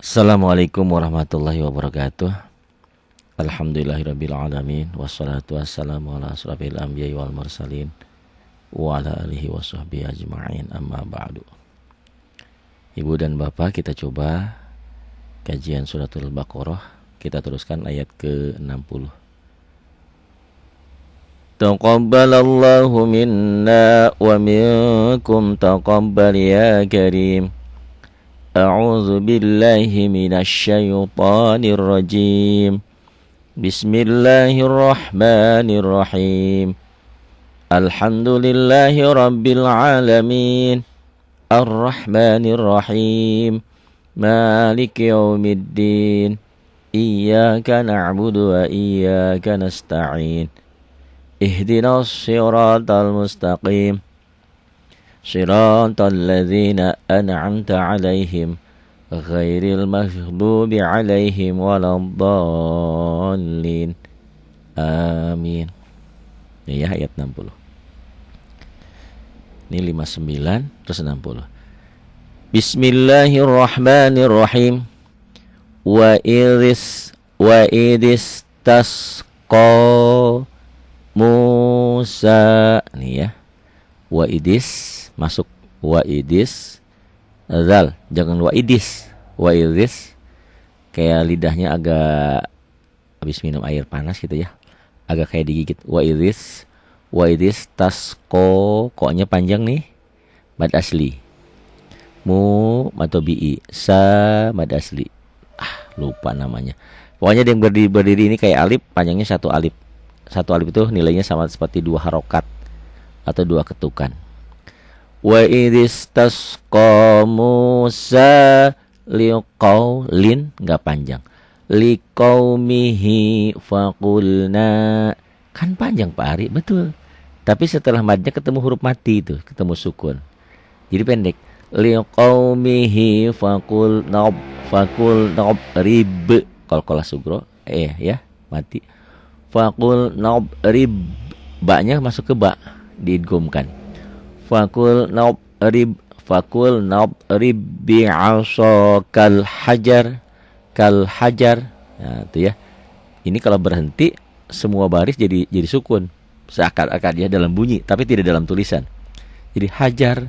Assalamualaikum warahmatullahi wabarakatuh. Alhamdulillahirabbil alamin wassalatu wassalamu ala asrofil anbiya'i wal mursalin wa ala alihi washabbihi ajma'in, amma ba'du. Ibu dan Bapak, kita coba kajian suratul Baqarah. Kita teruskan ayat ke-60. Taqabbalallahu minna wa minkum taqabbal ya karim. A'udzu billahi minasy syaithanir rajim. Bismillahirrahmanirrahim. Alhamdulillahi rabbil alamin. Ar-Rahmanir Rahim. Maliki yaumiddin. Iyyaka na'budu wa iyyaka nasta'in. Ihdinas siratal mustaqim. Shiratal ladzina an'amta 'alaihim ghairil maghdubi 'alaihim waladdallin. Amin. Ini ya ayat 60. Ini 59 terus 60. Bismillahirrahmanirrahim. Wa idis tasqa Musa. Nih ya. Wa idis masuk wa idis zal, jangan wa idis. Wa idis kayak lidahnya agak habis minum air panas gitu ya, agak kayak digigit. Wa idis tasqo, koknya panjang nih, mad asli. Mu matobi'i, sa mad asli. Lupa namanya. Pokoknya yang berdiri ini kayak alif, panjangnya satu alif. Satu alif itu nilainya sama seperti dua harokat atau dua ketukan. Wa idistasqa Musa liqaulin, enggak panjang. Liqaumihi faqulna, kan panjang Pak Ari, betul. Tapi setelah madnya ketemu huruf mati itu, ketemu sukun. Jadi pendek. Liqaumihi faqul nab rib. Qalqalah sugro ya, mati. Faqul nab rib, ba-nya masuk ke ba, diidghamkan. Fakul nabrib bi'asa kal hajar. Nah, itu ya. Ini kalau berhenti semua baris jadi sukun. Seakan-akan ya dalam bunyi tapi tidak dalam tulisan. Jadi hajar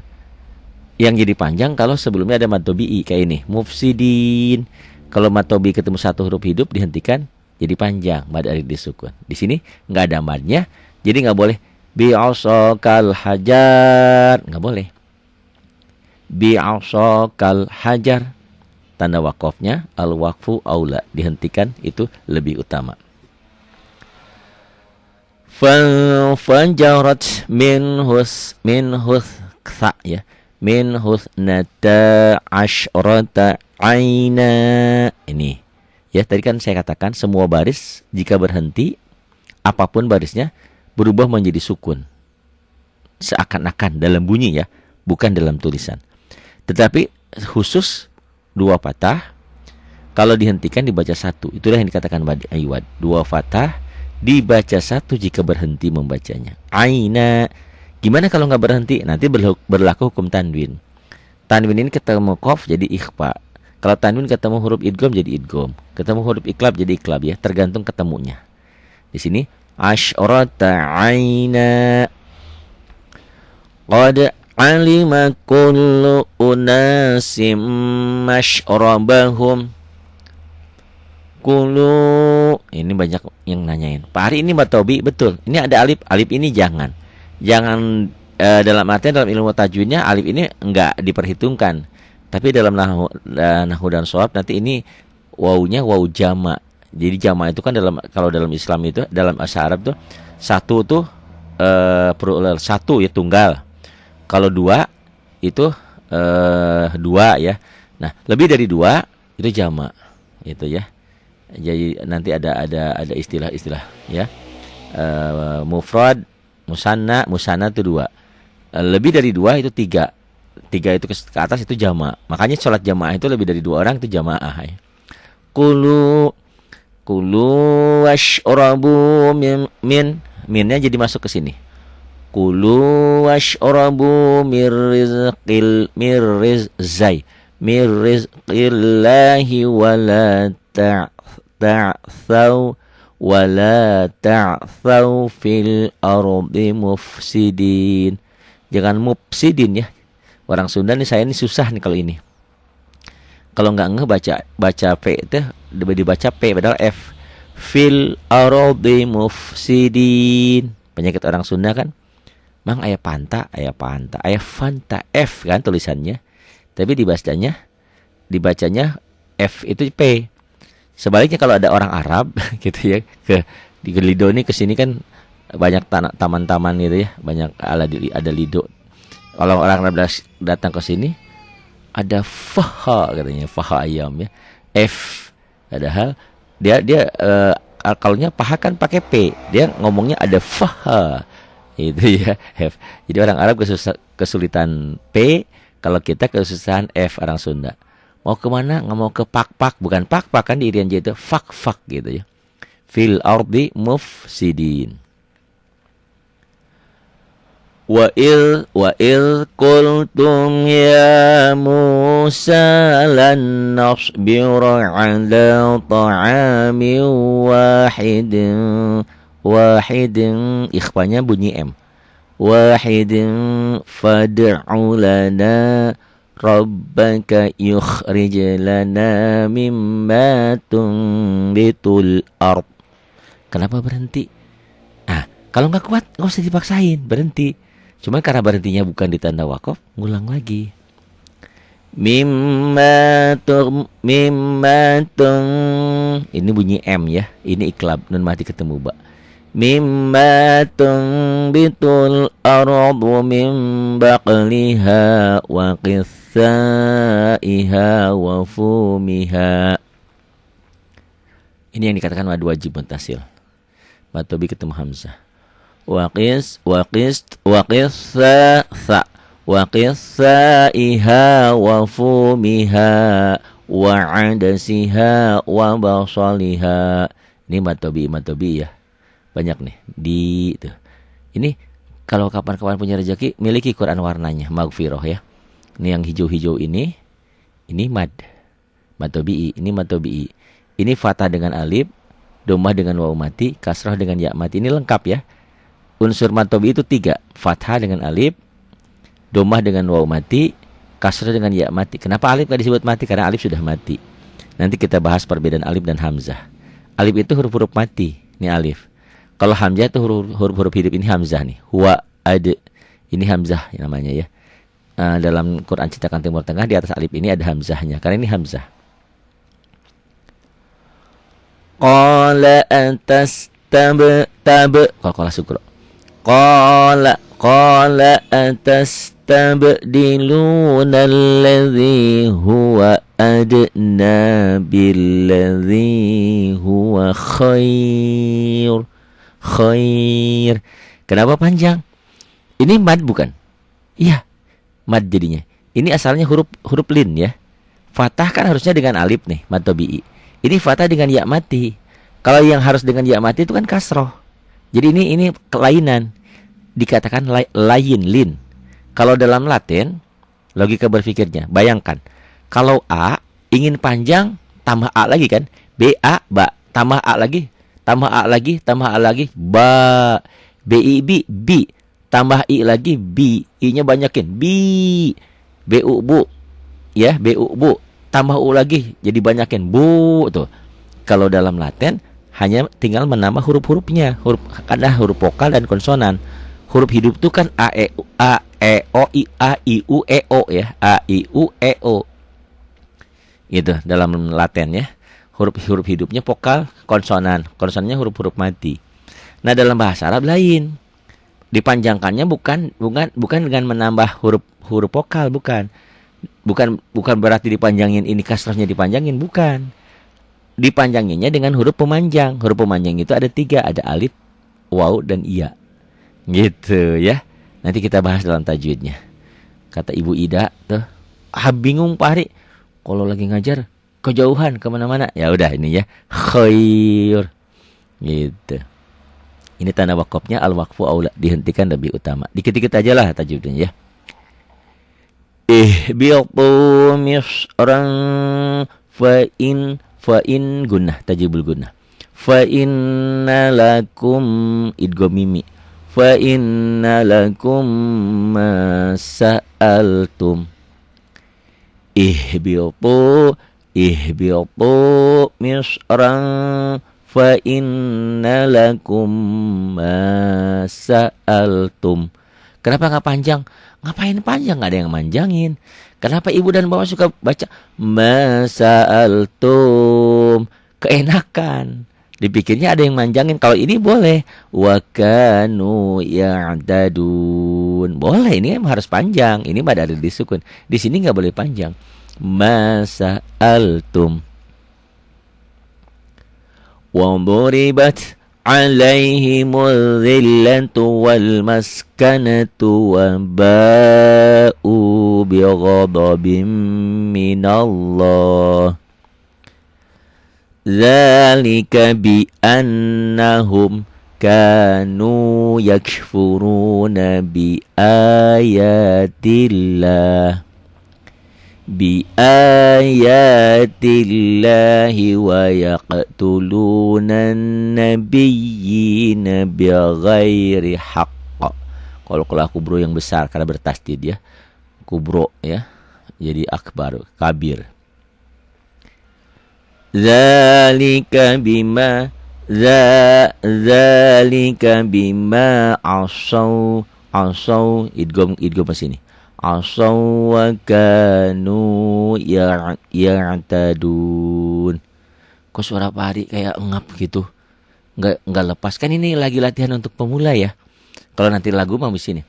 yang jadi panjang kalau sebelumnya ada mad tabi'i kayak ini. Mufsidin. Kalau mad tabi'i ketemu satu huruf hidup dihentikan jadi panjang, mad alif disukun. Di sini enggak ada madnya, jadi enggak boleh bi'asakal hajar, nggak boleh. Bi'asakal hajar, tanda wakofnya al-waqfu aula, dihentikan itu lebih utama. Fanjarat minhus ksa ya, minhus nata asyrata aina. Ini ya, tadi kan saya katakan semua baris jika berhenti apapun barisnya berubah menjadi sukun. Seakan-akan dalam bunyi ya, bukan dalam tulisan. Tetapi khusus dua patah, kalau dihentikan dibaca satu. Itulah yang dikatakan mad iwad. Dua patah dibaca satu jika berhenti membacanya. Aina. Gimana kalau nggak berhenti? Nanti berlaku hukum tanwin. Tanwin ini ketemu qaf jadi ikhfa. Kalau tanwin ketemu huruf idgham jadi idgham. Ketemu huruf iklab jadi iklab ya, tergantung ketemunya. Di sini asyrata aina. Qad alima kullu unasim masyrabahum. Kullu, ini banyak yang nanyain, Pak Ari ini matobi betul. Ini ada alif, alif ini jangan dalam artian dalam ilmu tajwidnya alif ini enggak diperhitungkan. Tapi dalam nahwu dan shawab nanti ini wawunya wawu jama'. Jadi jama' itu kan kalau dalam Islam itu, dalam bahasa Arab tuh satu tuh plural, satu ya tunggal. Kalau dua itu dua ya. Nah, lebih dari dua itu jama' itu ya. Jadi nanti ada istilah-istilah ya. Mufrad, musanna itu dua. Lebih dari dua itu tiga. Tiga itu ke atas itu jama'. Makanya sholat jamaah itu lebih dari dua orang itu jamaah ya. Kulu washrabu minnya jadi masuk ke sini. Kulu washrabu mir rizqil zai. Mir rizqillahi wala ta'thaw fil ardi mufsidin. Jangan mufsidin ya. Orang Sunda nih, saya ini susah nih kalau ini. Kalau nggak baca P itu dibaca P padahal F. Fil ardi mufsidin. Penyakit orang Sunda kan. Mang aya panta, aya fanta F kan tulisannya. Tapi dibacanya F itu P. Sebaliknya kalau ada orang Arab gitu ya, di Lido ini kesini kan banyak taman-taman gitu ya, banyak ada Lido. Kalau orang Arab datang ke sini ada faha katanya, faha ayam ya, F. Padahal dia akalnya paha kan pakai P, dia ngomongnya ada faha itu ya, F. Jadi orang Arab kesulitan P, kalau kita kesusahan F orang Sunda. Mau kemana? Nggak mau ke pak-pak. Bukan pak-pak kan di Irian J itu. Fak-fak gitu ya. Fil ardi mufsidin. Wa il qultum ya Musa lan nasbira ala ta'amin wahidin. Ikhfanya bunyi M. Wahidin fad'u lana Rabbaka yukhrij lana mimma tumbitul ard. Kenapa berhenti? Kalau nggak kuat nggak usah dipaksain, berhenti. Cuma karena berhentinya bukan di tanda wakaf, ngulang lagi. Mimma tum. Ini bunyi M ya. Ini iklab, nun mati ketemu ba. Mimma tumbitul ardu min baqliha wa qithaiha wa fumiha. Ini yang dikatakan mad wajib muttasil. Mad tobi ketemu hamzah. Wa qithaiha wa fumiha wa adasiha wa basaliha. Ini mad tobi ya. Banyak nih di itu. Ini kalau kapan-kapan punya rezeki, miliki Quran warnanya, maghfirah ya. Ini yang hijau-hijau ini mad tobi'i, ini mad tobi'i. Ini fathah dengan alif, dhammah dengan waw mati, kasrah dengan ya mati. Ini lengkap ya. Unsur mad tobi'i itu 3, fathah dengan alif, dhammah dengan waw mati, kasrah dengan ya mati. Kenapa alif enggak disebut mati? Karena alif sudah mati. Nanti kita bahas perbedaan alif dan hamzah. Alif itu huruf-huruf mati, ini alif. Kalau hamzah itu huruf-huruf hidup, ini hamzah nih. Huwa ad. Ini hamzah namanya ya. Dalam Quran cetakan Timur Tengah di atas alif ini ada hamzahnya. Karena ini hamzah. Qala qala sukro. Qala atastabdiluna alladhi huwa adna billadhi huwa khair. Kenapa panjang? Ini mad bukan? Iya, mad jadinya. Ini asalnya huruf lin ya. Fathah kan harusnya dengan alif nih, mad tobi'i. Ini fathah dengan ya mati. Kalau yang harus dengan ya mati itu kan kasroh. Jadi ini kelainan. Dikatakan lain, lin. Kalau dalam Latin, logika berpikirnya, bayangkan. Kalau A ingin panjang, tambah A lagi kan? B-A, ba. Tambah A lagi. Tambah A lagi, ba. B-I-B, bi. Tambah I lagi, bi. I-nya banyakin, bi. B-U, bu. Ya, B-U, bu. Tambah U lagi, jadi banyakin, bu. Tuh. Kalau dalam Latin, hanya tinggal menambah huruf-hurufnya. Ada huruf vokal dan konsonan. Huruf hidup itu kan A, E, O, I, A, I, U, E, O ya. A, I, U, E, O. Gitu, dalam Latin ya. Huruf-huruf hidupnya vokal, konsonan. Konsonannya huruf-huruf mati. Nah, dalam bahasa Arab lain. Dipanjangkannya bukan dengan menambah huruf vokal, bukan. Bukan berarti dipanjangin ini kasrahnya dipanjangin, bukan. Dipanjanginnya dengan huruf pemanjang. Huruf pemanjang itu ada 3, ada alif, waw, dan iya. Gitu ya. Nanti kita bahas dalam tajwidnya. Kata Ibu Ida tuh, bingung Pak Hari. Kalau lagi ngajar kejauhan kemana-mana, ya udah ini ya, khair gitu. Ini tanda wakafnya, al-waqfu aula, dihentikan lebih utama. Dikit-dikit aja lah tajwidnya ya. Ihbitu misran fa in gunnah tajibul gunnah. Fa inna lakum idgham mimi. Fa inna lakum ma sa'altum. Ihbitu misran fa inna lakum ma sa'altum. Kenapa nggak panjang? Ngapain panjang? Nggak ada yang manjangin. Kenapa ibu dan bapak suka baca masa'altum? Keenakan. Dipikirnya ada yang manjangin. Kalau ini boleh. Wa kanu ya'tadun. Boleh, ini harus panjang. Ini pada ada disukun. Di sini nggak boleh panjang. Masa'altum. Wa duribat عليهم الذلة والمسكنة وباءوا بغضب من الله ذلك بأنهم كانوا يكفرون بآيات الله biayatillahi wa yaqtulunan nabiyyin bighairi haqq. Kalau kubro yang besar karena bertasdid ya. Kubro ya. Jadi akbar, kabir. Zalika bima asaw idgham sini. Asaw wa kanu ya'tadun. Kok suara Pak Hari kayak ngap gitu, nggak lepas. Kan ini lagi latihan untuk pemula ya. Kalau nanti lagu mau di sini.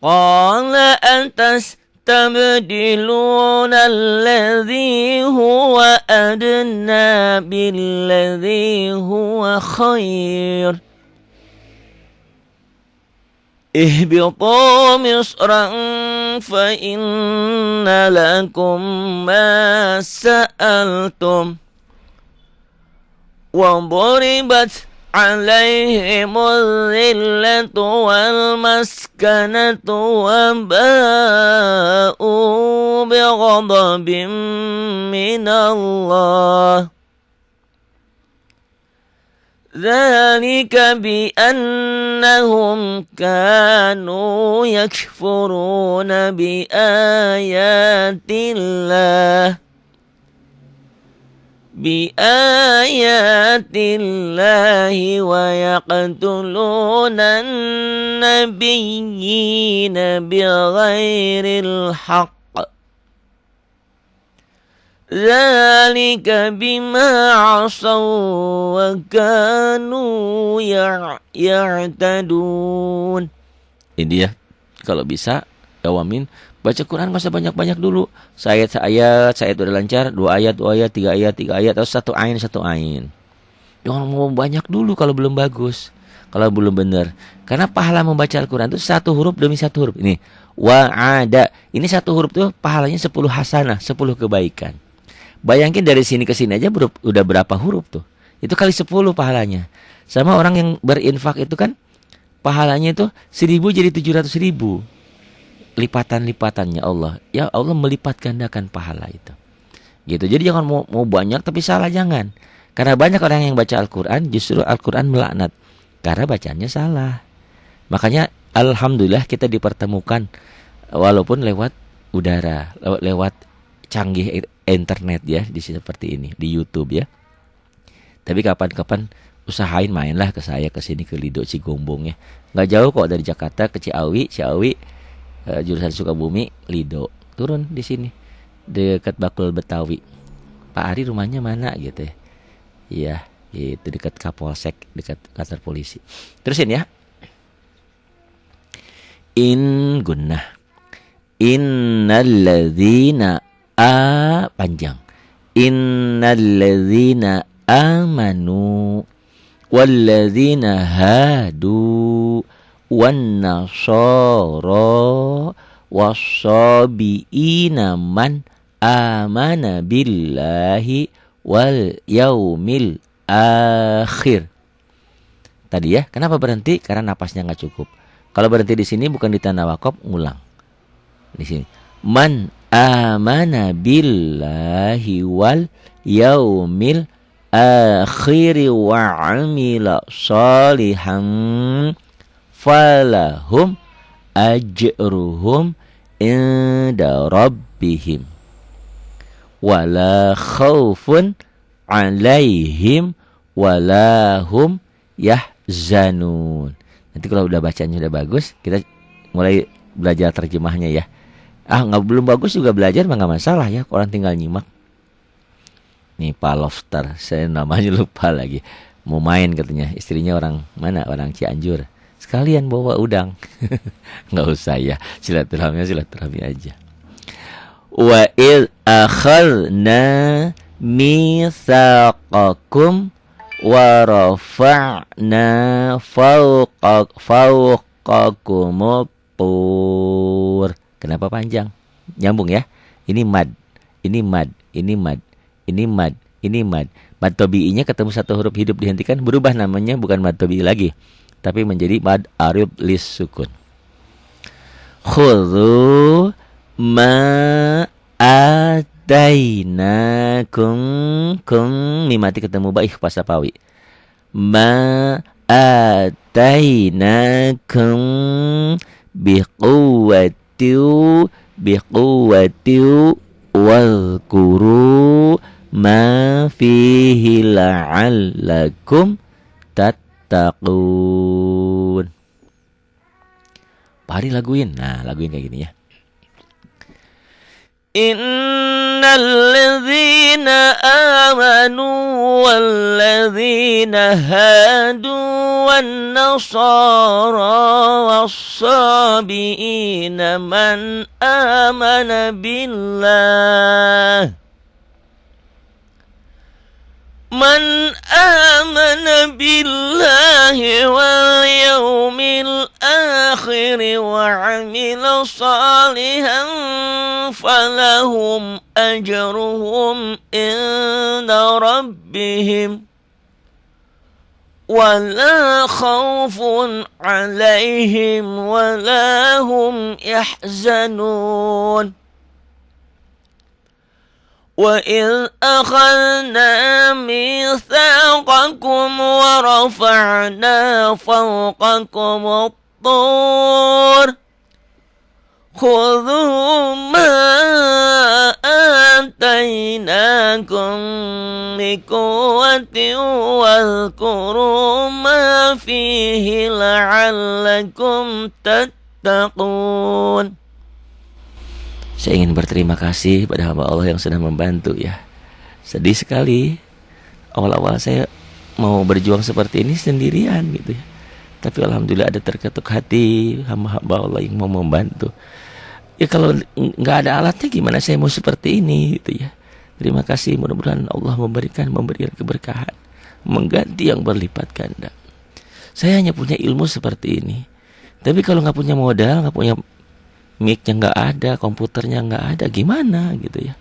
Qala antastabdiluna alladhi huwa adna billadhi huwa khair. Ihbitu misran fa inna lakum ma sa'altum wa duribat alaihimul dhillatu wal maskanatu wa ba'u bighadabin minallah ذلك بأنهم كانوا يكفرون بآيات الله ويقتلون النبيين بغير الحق ذلك بما عصوا وكانوا يعتدون. Ini ya, kalau bisa Awamin baca Quran nggak usah banyak-banyak dulu. Sayat udah lancar, 2 ayat, 3 ayat, atau 1 ain. Jangan mau banyak dulu kalau belum bagus, kalau belum benar. Karena pahala membaca Al-Quran itu 1 huruf demi 1 huruf. Ini wa'ada, ini 1 huruf tuh pahalanya 10 hasanah, 10 kebaikan. Bayangin dari sini ke sini aja udah berapa huruf tuh. Itu kali 10 pahalanya. Sama orang yang berinfak itu kan pahalanya itu 1000 jadi 700.000. Lipatan-lipatannya Allah. Ya Allah melipat gandakan pahala itu. Gitu. Jadi jangan mau banyak tapi salah, jangan. Karena banyak orang yang baca Al-Quran, justru Al-Quran melaknat. Karena bacanya salah. Makanya alhamdulillah kita dipertemukan walaupun lewat udara, lewat canggih internet ya, di seperti ini di YouTube ya. Tapi kapan-kapan usahain mainlah ke saya ke sini ke Lido Cigombong ya. Enggak jauh kok dari Jakarta ke Ciawi, jurusan Sukabumi, Lido. Turun di sini dekat Bakul Betawi. Pak Ari rumahnya mana gitu ya. Iya, itu dekat Kapolsek, dekat kantor polisi. Terusin ya. In gunnah. Innalladzina panjang. Innalladzina amanu walladzina hadu wan nasara wassabiina man amana billahi wal yaumil akhir. Tadi ya, kenapa berhenti? Karena napasnya nggak cukup. Kalau berhenti di sini bukan di tanah wakaf, ngulang. Di sini. Man amana billahi wal yaumil akhiri wa amila salihan falahum ajruhum inda rabbihim wala khaufun alaihim wala hum yahzanun. Nanti kalau udah bacanya udah bagus, kita mulai belajar terjemahnya ya. Belum bagus juga belajar mah nggak masalah ya, orang tinggal nyimak. Nih Pak Lofter, saya namanya lupa lagi. Mau main katanya, istrinya orang mana? Orang Cianjur. Sekalian bawa udang. Nggak usah ya, silaturahmi aja. Wa id akhadna mitsaqakum wa rafa'na fawqakum tur. Kenapa panjang? Nyambung ya. Ini mad, ini mad, ini mad, ini mad, ini mad. Mad tabi'inya ketemu satu huruf hidup dihentikan, berubah namanya, bukan mad tabi'i lagi, tapi menjadi mad arib lis sukun. Khudhu ma atainakum, mim mati ketemu ba ikhfa sapawi. Ma atainakum biquwwatiu wadhkuru ma fihi la'allakum tattaqun. Pari laguin. Nah, laguin kayak gini ya. Innal ladzina amanu wal ladzina hadu wan nasara was-sabiina man amana billah wal yawmil akhir wa 'amila salihan falahum ajruhum inda rabbihim wala khawfun 'alaihim wala hum yahzanun. وَإِذْ أَخَذْنَا مِيثَاقَكُمْ وَرَفَعْنَا فَوْقَكُمُ الطُّورَ خُذُوا مَا آتَيْنَاكُمْ بِقُوَّةٍ وَاذْكُرُوا مَا فِيهِ لَعَلَّكُمْ تَتَّقُونَ. Saya ingin berterima kasih pada hamba Allah yang sudah membantu ya. Sedih sekali awal-awal saya mau berjuang seperti ini sendirian gitu ya. Tapi alhamdulillah ada terketuk hati hamba-hamba Allah yang mau membantu. Ya kalau nggak ada alatnya gimana saya mau seperti ini gitu ya. Terima kasih, mudah-mudahan Allah memberikan keberkahan, mengganti yang berlipat ganda. Saya hanya punya ilmu seperti ini. Tapi kalau nggak punya modal, nggak punya mic-nya nggak ada, komputernya nggak ada, gimana gitu ya.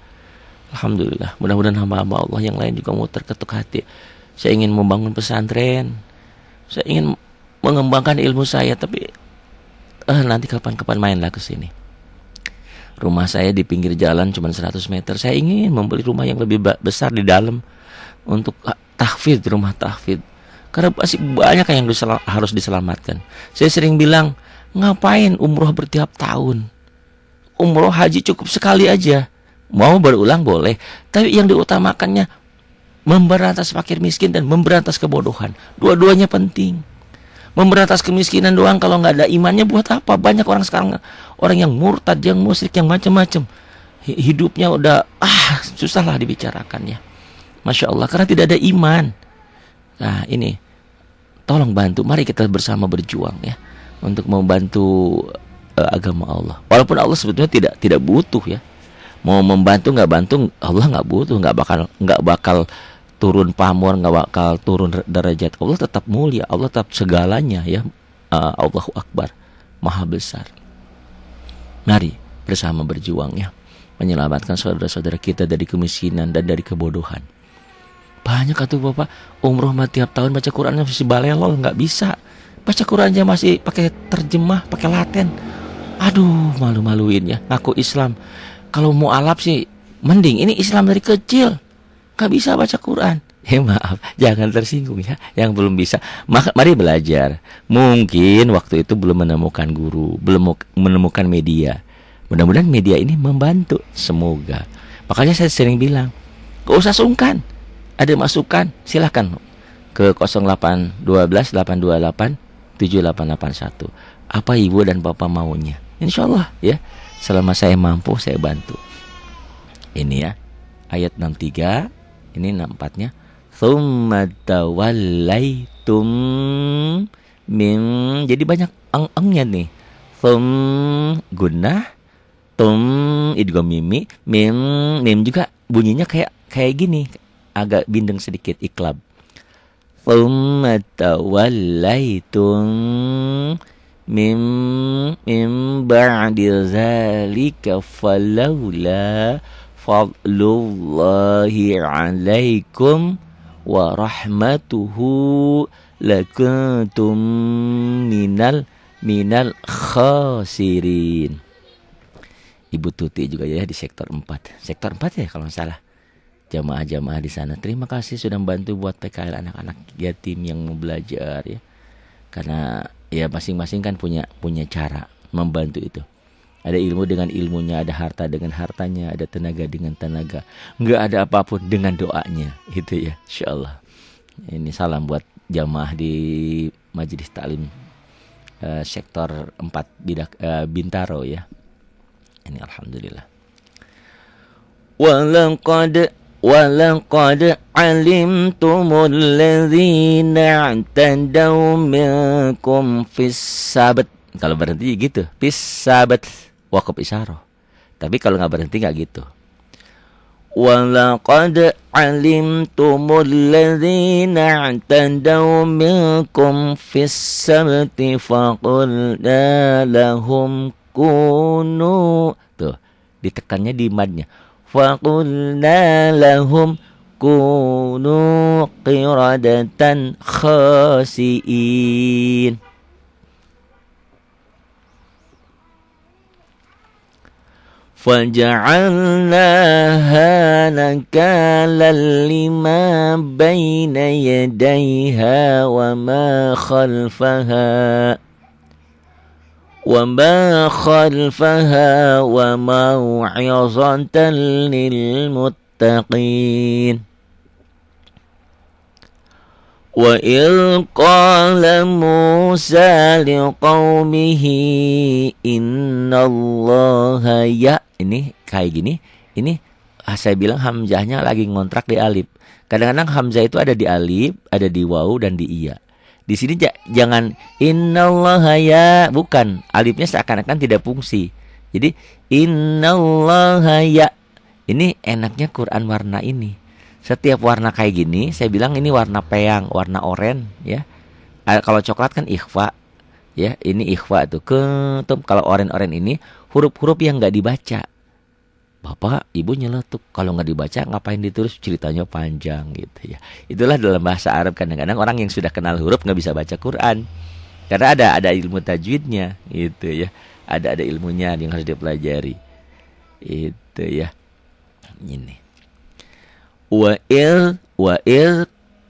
Alhamdulillah, mudah-mudahan hamba-hamba Allah yang lain juga mau terketuk hati. Saya ingin membangun pesantren, saya ingin mengembangkan ilmu saya, tapi nanti kapan-kapan mainlah ke sini. Rumah saya di pinggir jalan cuma 100 meter. Saya ingin membeli rumah yang lebih besar di dalam untuk tahfidz, rumah tahfidz. Karena masih banyak yang harus diselamatkan. Saya sering bilang, ngapain umroh bertiap tahun? Umroh haji cukup sekali aja. Mau berulang boleh, tapi yang diutamakannya memberantas fakir miskin dan memberantas kebodohan. Dua-duanya penting. Memberantas kemiskinan doang kalau nggak ada imannya buat apa? Banyak orang sekarang, orang yang murtad, yang musyrik, yang macam-macam. Hidupnya udah susah lah dibicarakan ya. Masya Allah, karena tidak ada iman. Nah ini, tolong bantu. Mari kita bersama berjuang ya, untuk membantu agama Allah. Walaupun Allah sebetulnya tidak butuh ya. Mau membantu nggak bantu, Allah nggak butuh, nggak bakal turun pamor, nggak bakal turun derajat. Allah tetap mulia, Allah tetap segalanya ya. Allahu Akbar, Maha Besar. Mari bersama berjuang ya, menyelamatkan saudara-saudara kita dari kemiskinan dan dari kebodohan. Banyak atuh Bapak umroh mah tiap tahun baca Qurannya masih balelol, nggak bisa. Baca Quran aja masih pakai terjemah, pakai laten. Aduh, malu-maluin ya, ngaku Islam. Kalau mau alap sih mending, ini Islam dari kecil gak bisa baca Quran. Maaf, jangan tersinggung ya yang belum bisa. Mari belajar. Mungkin waktu itu belum menemukan guru, belum menemukan media. Mudah-mudahan media ini membantu, semoga. Makanya saya sering bilang, gak usah sungkan. Ada masukan, silahkan ke 0812 828 7881. Apa ibu dan bapak maunya? Insya Allah ya, selama saya mampu saya bantu. Ini ya, ayat 63, ini 64-nya. Tsumma tawallaitum min, jadi banyak engnya nih. Tsum gunnah, tum idgham mimi, mim juga bunyinya kayak gini, agak bindeng sedikit, iklab. Tsumma tawallaitum min ba'di dzalika falawla fadlullahi 'alaikum wa rahmatuhu lakuntum minal khasirin. Ibu Tuti juga ya di sektor 4. Sektor 4 ya kalau nggak salah. Jamaah-jamaah di sana, terima kasih sudah membantu buat PKL anak-anak yatim yang mau belajar ya. Karena ya masing-masing kan punya cara membantu itu. Ada ilmu dengan ilmunya, ada harta dengan hartanya, ada tenaga dengan tenaga. Enggak ada apapun dengan doanya, gitu ya. Insyaallah. Ini salam buat jamaah di Majelis Taklim sektor 4 Bintaro ya. Ini alhamdulillah. Walaqad alimtumul ladzina i'tadaw minkum fis sabt. Kalau berhenti gitu, fis sabt, waqaf isyarah. Tapi kalau nggak berhenti nggak gitu. Walaqad alimtumul ladzina i'tadaw minkum fis sabti faqulna lahum kunu. Tuh, ditekannya di madnya. Faqulna lahum kunu qiradatan khasiin. فَجَعَلْنَاهَا نَكَالًا لِمَا بَيْنَ يَدَيْهَا وَمَا خَلْفَهَا وَمَوْعِظَةً لِلْمُتَّقِينَ. وَإِذْ قَالَ مُوسَى لِقَوْمِهِ إِنَّ اللَّهَ ini kayak gini. Ini saya bilang hamzahnya lagi ngontrak di alif. Kadang-kadang hamzah itu ada di alif, ada di waw dan di iya. Di sini jangan innallaha ya, bukan. Alifnya seakan-akan tidak fungsi. Jadi innallaha ya. Ini enaknya Quran warna ini. Setiap warna kayak gini, saya bilang ini warna peyang, warna oranye ya. Kalau coklat kan ikhfa. Ya, ini ikhfa tuh. Kalau oranye ini huruf-huruf yang enggak dibaca. Bapak, ibu nyeletuk. Kalau nggak dibaca, ngapain ditulis? Ceritanya panjang gitu ya. Itulah dalam bahasa Arab kadang-kadang orang yang sudah kenal huruf nggak bisa baca Quran. Karena ada ilmu tajwidnya gitu ya. Ada ilmunya yang harus dipelajari. Itu ya. Ini. Wa il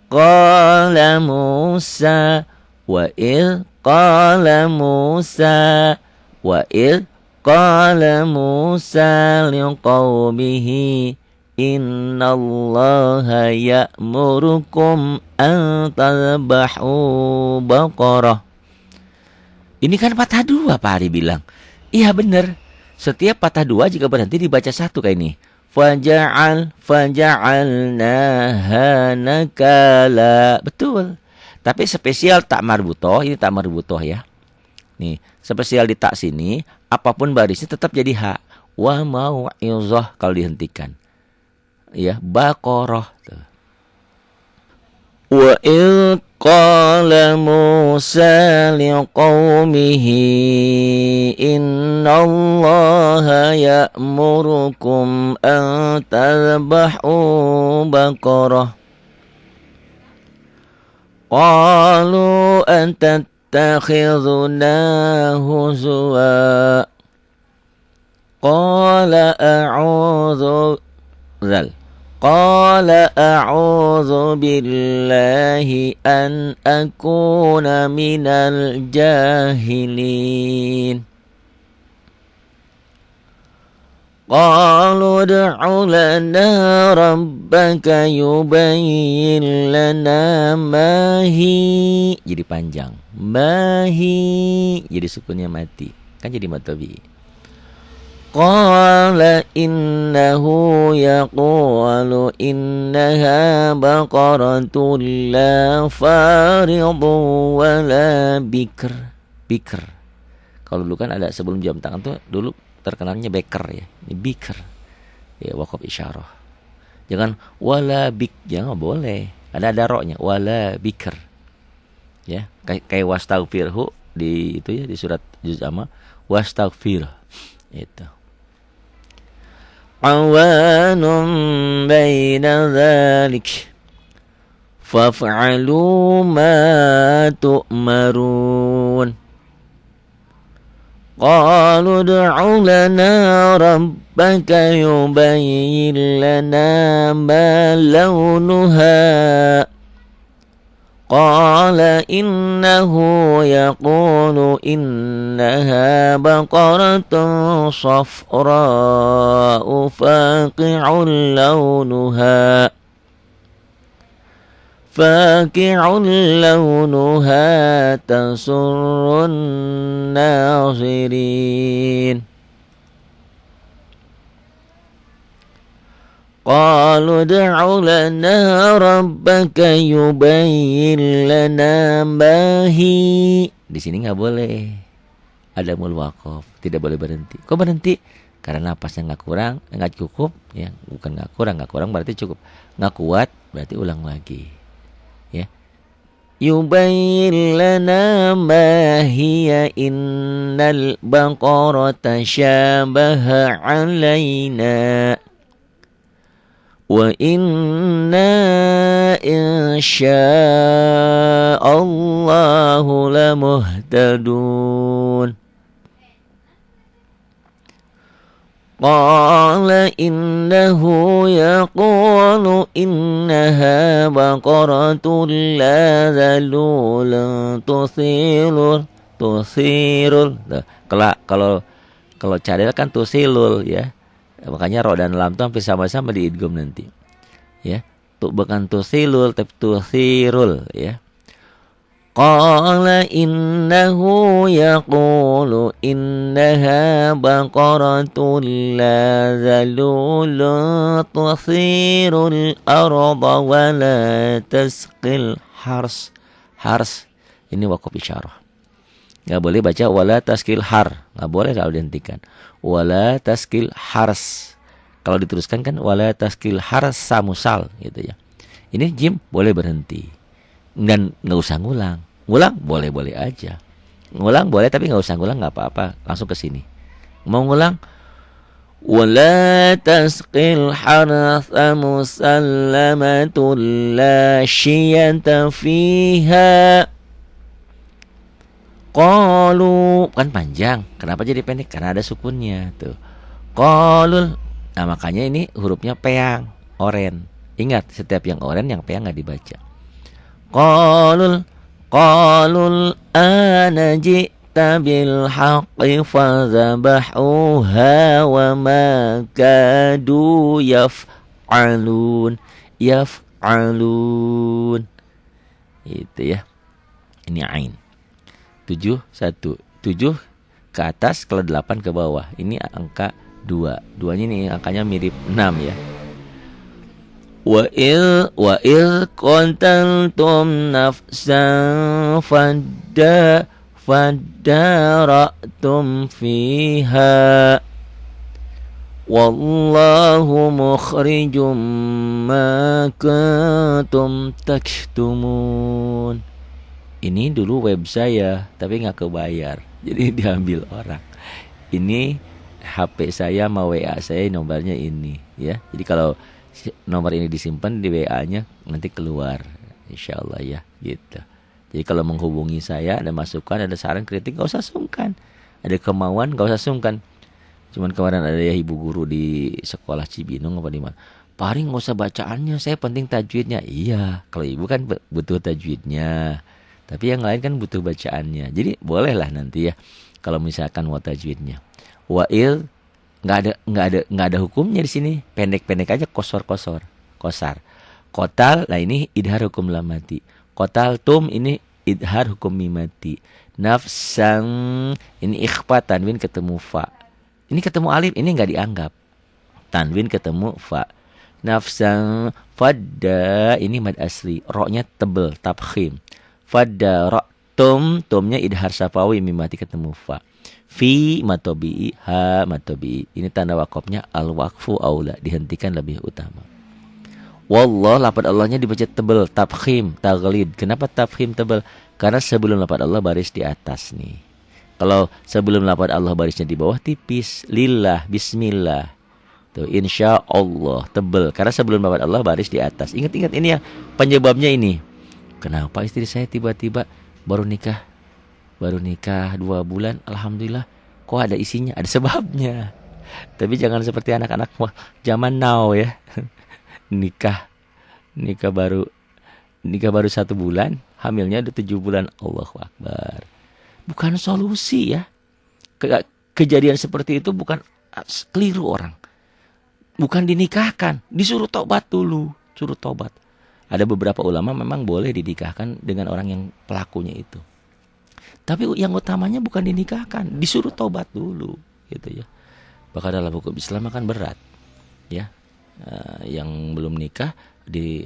qala Musa wa il qala Musa wa il qala Musa liqaumihi innallaha ya'murukum an tadhbahu baqarah. Ini kan patah dua, Pak Ari bilang. Iya benar. Setiap patah dua jika berhenti dibaca satu kayak ini. Faja'alnaha nakala. Betul. Tapi spesial tak marbutoh, ini tak marbutoh ya. Nih, spesial di tak sini, apapun barisnya tetap jadi ha. Wa mau'izah kalau dihentikan. Ya, baqarah. Wa il qala Musa liqaumihi innallaha ya'murukum an tadhbahu baqarah. Qalu anta takhidhuna huzwa. Qala a'udzu zal. Qala a'udzu billahi an akuna minal jahilin. Qalu ud'u lana rabbaka yubayyin lana ma hi. Jadi panjang. Mahi. Jadi sukunnya mati. Kan jadi matabi. Qala innahu yaqulu innaha baqaratun la faridun wa la bikr. Bikr. Kalau dulu kan ada sebelum jam tangan tuh dulu terkenalnya beker ya. Ini bikr. Ya wakaf isyarah. Jangan wala bik, jangan boleh. Ada roknya wala bikr. Ya, kayak wastaghfirhu di itu ya di surat juz amma wastaghfir itu. Awanum baina dzalik faf'alu ma tu'marun. Qalu ud'u lana rabbaka yubayyin lana ma launuha. Qala innahu yaqulu innaha baqaratun safra'u faqi'un launuha. Faqi'un launuha tasurrun nazirin. Qalu ud'u lana rabbaka yubayyin lana ma hi. Di sini enggak boleh. Ada mul waqaf, tidak boleh berhenti. Kok berhenti? Karena napasnya enggak kurang, enggak cukup, ya. Bukan enggak kurang berarti cukup. Enggak kuat berarti ulang lagi. Ya. Yubayyin lana ma hiya innal baqarata syabaha 'alaina. Wa inna insya'allahu lamuhtadun. Qala innahu yaqulu innaha baqaratun la dhalulun tuthirul. Kalau cadel kan tusilul ya. Makanya ro dan lam itu hampir sama-sama diidgham nanti. Ya. Tuh bukan tusilul tapi tuthirul ya. Qala innahu yaqulu innaha baqaratun la dhalulun tuthirul arda wa la tasqil hars. Hars ini waqaf isyarah. Enggak boleh baca wala taskil har, enggak boleh kalau dihentikan. Wala taskil hars. Kalau diteruskan kan wala taskil hars samusal gitu ya. Ini jim boleh berhenti. Dan enggak usah ngulang. Ngulang boleh-boleh aja. Ngulang boleh tapi enggak usah ngulang enggak apa-apa. Langsung ke sini. Mau ngulang wala tasqil harsa musallamatul la syiyata fiha. Qalu kan panjang, kenapa jadi pendek? Karena ada sukunnya tuh. Qalul. Nah, makanya ini hurufnya peang, oren. Ingat, setiap yang oren yang peang enggak dibaca. Qalul ana ji'ta bil haqqi fadhabahuha wa ma kadu yaf'alun. Itu ya. Ini ain. 7 ke atas, kalau 8 ke bawah. Ini angka 2. 2-nya ini angkanya mirip 6 ya. Wa il qataltum nafsan fadara'tum fiha wallahu mukhrijum ma kuntum taktumun. Ini dulu web saya, tapi nggak kebayar, jadi diambil orang. Ini HP saya sama WA saya nomornya ini, ya. Jadi kalau nomor ini disimpan di WA-nya nanti keluar, insya Allah ya, gitu. Jadi kalau menghubungi saya, ada masukan, ada saran, kritik, nggak usah sungkan. Ada kemauan, nggak usah sungkan. Cuman kemarin ada ya ibu guru di sekolah Cibinong apa di mana. Pak Ari nggak usah bacaannya, saya penting tajwidnya. Iya, kalau ibu kan butuh tajwidnya. Tapi yang lain kan butuh bacaannya. Jadi bolehlah nanti ya kalau misalkan mau tajwidnya. Wa'il nggak ada hukumnya di sini. Pendek-pendek aja kosar. Kotal, nah ini idhar hukum lam mati. Kotal tum ini idhar hukum mim mati. Nafsan ini ikhfa tanwin ketemu fa. Ini ketemu alif, ini nggak dianggap. Tanwin ketemu fa. Nafsan fadda ini mad asli. Roknya tebel, tafkhim. Fadda ro tumnya idhar safawi mim mati ketemu fa. Fi matobi'i ha matobi'i. Ini tanda wakofnya al waqfu aula, dihentikan lebih utama. Wallah, lafaz Allahnya dibaca tebal, tafkhim, taghlid. Kenapa tafkhim tebal? Karena sebelum lafaz Allah baris di atas nih. Kalau sebelum lafaz Allah barisnya di bawah tipis, lillah, bismillah. Tuh, insya Allah tebal. Karena sebelum lafaz Allah baris di atas. Ingat ini ya penyebabnya ini. Kenapa istri saya tiba-tiba baru nikah 2 bulan, alhamdulillah, kok ada isinya, ada sebabnya. Tapi jangan seperti anak-anak zaman now ya. nikah baru 1 bulan, hamilnya udah 7 bulan. Allahu Akbar. Bukan solusi ya. Kejadian seperti itu bukan, keliru orang. Bukan dinikahkan, disuruh tobat dulu, suruh tobat. Ada beberapa ulama memang boleh dinikahkan dengan orang yang pelakunya itu. Tapi yang utamanya bukan dinikahkan, disuruh tobat dulu, gitu ya. Bahkan dalam hukum Islam kan berat, ya. Yang belum nikah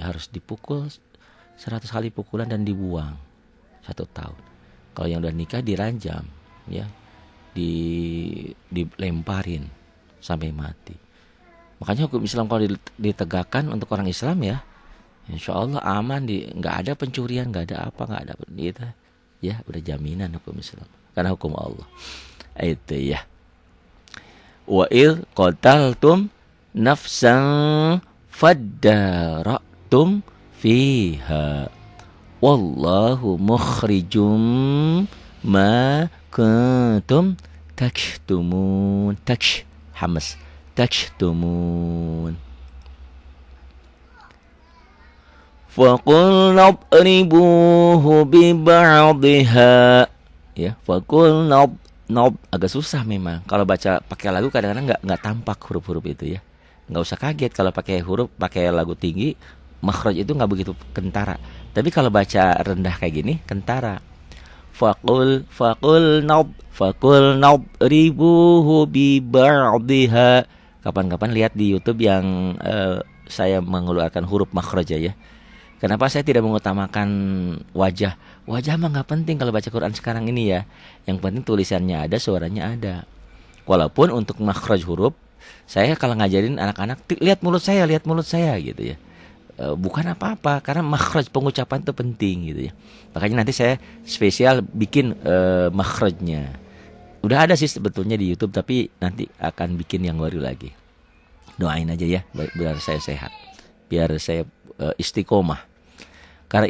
harus dipukul 100 kali pukulan dan dibuang 1 tahun. Kalau yang udah nikah diranjam, ya, dilemparin sampai mati. Makanya hukum Islam kalau ditegakkan untuk orang Islam ya, insya Allah aman, nggak ada pencurian, nggak ada apa, nggak ada gitu. Ya, udah jaminan hukum Islam. Karena hukum Allah. Itu ya. Wa il qataltum nafsan faddaratum fiha. Wallahu mukhrijum ma kuntum taktumun. Hamas. Taktumun. Faqul nadribuhu biba'dihha. Ya, faqul nob agak susah memang. Kalau baca pakai lagu kadang-kadang enggak tampak huruf-huruf itu ya. Enggak usah kaget kalau pakai lagu tinggi, makhraj itu enggak begitu kentara. Tapi kalau baca rendah kayak gini kentara. Faqul nadribuhu biba'dihha. Kapan-kapan lihat di YouTube yang saya mengeluarkan huruf makhraj ya. Kenapa saya tidak mengutamakan wajah? Wajah mah nggak penting kalau baca Quran sekarang ini ya. Yang penting tulisannya ada, suaranya ada. Walaupun untuk makhraj huruf, saya kalau ngajarin anak-anak, lihat mulut saya gitu ya. Bukan apa-apa, karena makhraj pengucapan itu penting gitu ya. Makanya nanti saya spesial bikin makhrajnya. Udah ada sih sebetulnya di YouTube, tapi nanti akan bikin yang baru lagi. Doain aja ya, biar saya sehat, biar saya istiqomah. Karena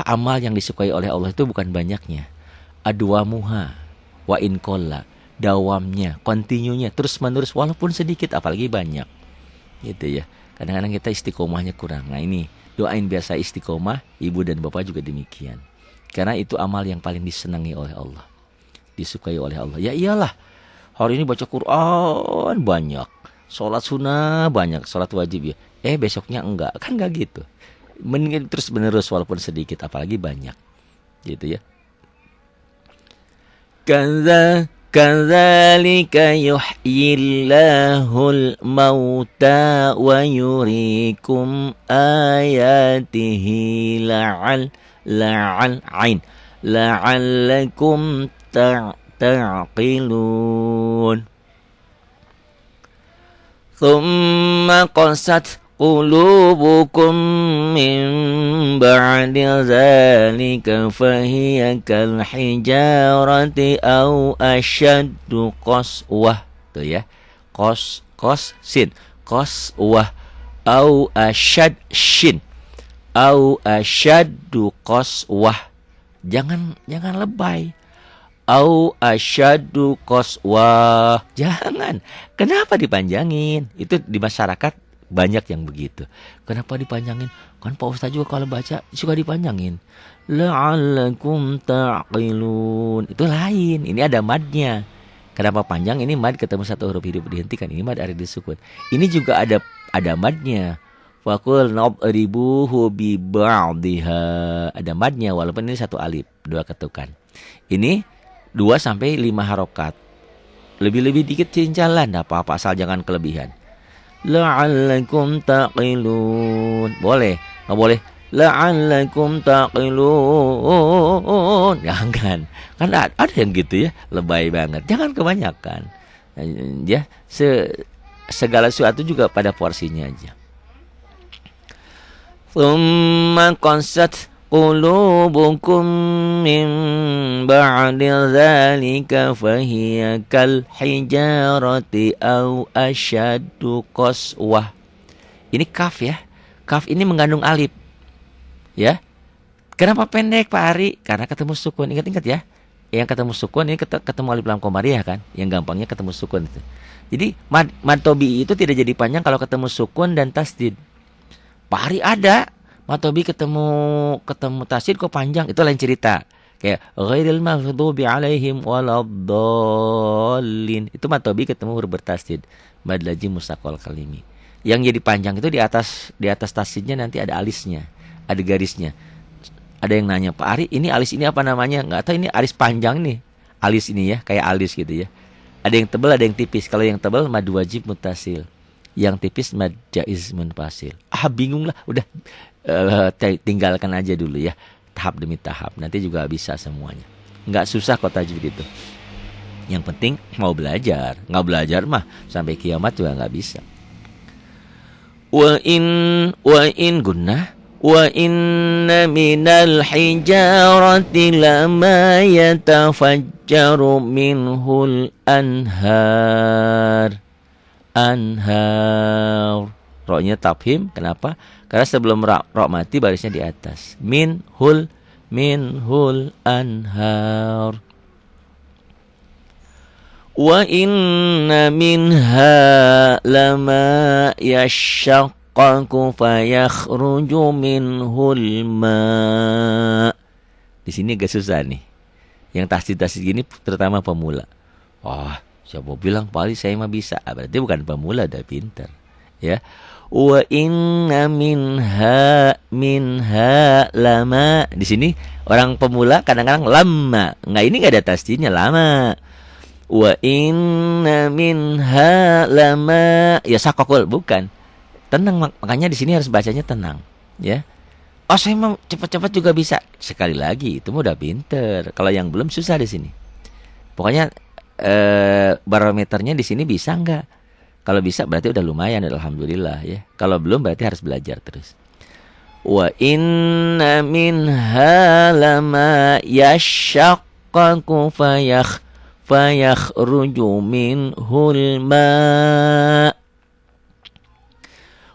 amal yang disukai oleh Allah itu bukan banyaknya, adwamuha wa in qalla, dawamnya, kontinunya, terus menerus walaupun sedikit apalagi banyak. Gitu ya. Kadang-kadang kita istiqomahnya kurang. Nah ini doain biar saya istiqomah, ibu dan bapak juga demikian. Karena itu amal yang paling disenangi oleh Allah, disukai oleh Allah. Ya iyalah, hari ini baca Quran banyak, sholat sunnah banyak, sholat wajib ya. Besoknya enggak, kan enggak gitu. Mending terus menerus walaupun sedikit apalagi banyak. Gitu ya. Kadzalika yuhyillahul mauta wa yuriikum ayatihi la'allakum ta'qilun. Thumma qasat qulubukum min ba'di dzalika fahiya kal hijarati aw ashaddu qaswah. Tuh ya. Sin. Qaswah aw ashad shin. Aw ashaddu qaswah. Jangan lebay. au asyaddu qaswah. Jangan. Kenapa dipanjangin? Itu di masyarakat banyak yang begitu. Kenapa dipanjangin? Kan Pak Ustaz juga kalau baca suka dipanjangin. La'allakum ta'qilun. Itu lain. Ini ada madnya. Kenapa panjang? Ini mad ketemu satu huruf hidup dihentikan. Ini mad arid disukun. Ini juga ada madnya. Faqul nadribuhu bi ba'dihha. Ada madnya walaupun ini satu alif, dua ketukan. Ini 2 sampai 5 harokat. Lebih-lebih dikit cincalan, enggak apa-apa asal jangan kelebihan. La'allakum taqilun. Boleh, enggak boleh. La'allakum taqilun. Jangan. Kan ada yang gitu ya, lebay banget. Jangan kebanyakan. Ya, segala sesuatu juga pada porsinya aja. Tsumma qasat qulubukum min ba'di dzalika fahiya kal hijarati aw asyaddu qaswah. Ini kaf ya. Kaf ini mengandung alif. Ya. Kenapa pendek Pak Ari? Karena ketemu sukun. Ingat-ingat ya. Yang ketemu sukun ini ketemu alif lam komariah kan. Yang gampangnya ketemu sukun itu. Jadi mad tobi itu tidak jadi panjang kalau ketemu sukun dan tasdid. Pak Ari ada matobi ketemu tasdid kok panjang, itu lain cerita. Kayak ghairil maghdubi alaihim waladdallin. Itu matobi ketemu huruf bertasdid. Mad lazim mustaqal kalimi. Yang jadi panjang itu di atas tasdidnya nanti ada alisnya, ada garisnya. Ada yang nanya, "Pak Ari, ini alis ini apa namanya?" Enggak tahu, ini alis panjang nih. Alis ini ya, kayak alis gitu ya. Ada yang tebal, ada yang tipis. Kalau yang tebal mad wajib muttasil. Yang tipis mad jaiz munfasil. Bingung lah, udah tinggalkan aja dulu ya, tahap demi tahap. Nanti juga bisa semuanya. Nggak susah kok tajwid itu. Yang penting mau belajar. Nggak belajar mah sampai kiamat juga nggak bisa. Wa in gunnah wa inna minal hijarati lama yatafajjaru minhul anhar. Roknya tafhim. Kenapa? Karena sebelum rok mati barisnya di atas. Minhul anhar. Wa inna minha lama yashaqqaqu fayakhruju minhul ma. Di sini agak susah nih. Yang tasdid gini terutama pemula. Wah, siapa bilang Pak Ali saya mah bisa? Berarti bukan pemula, udah pintar. Ya. Wa inna minha lama. Di sini orang pemula kadang-kadang lama. Ini enggak ada tasdidnya, lama. Wa inna minha lama. Ya sakokul, bukan. Tenang, makanya di sini harus bacanya tenang, ya. Oh, saya mau cepat-cepat juga bisa. Sekali lagi, itu udah pinter. Kalau yang belum susah di sini. Pokoknya barometernya di sini bisa enggak? Kalau bisa berarti udah lumayan, alhamdulillah ya. Kalau belum berarti harus belajar terus. Wa inna minha lama yashaqqaqu fayakhruju minhul ma.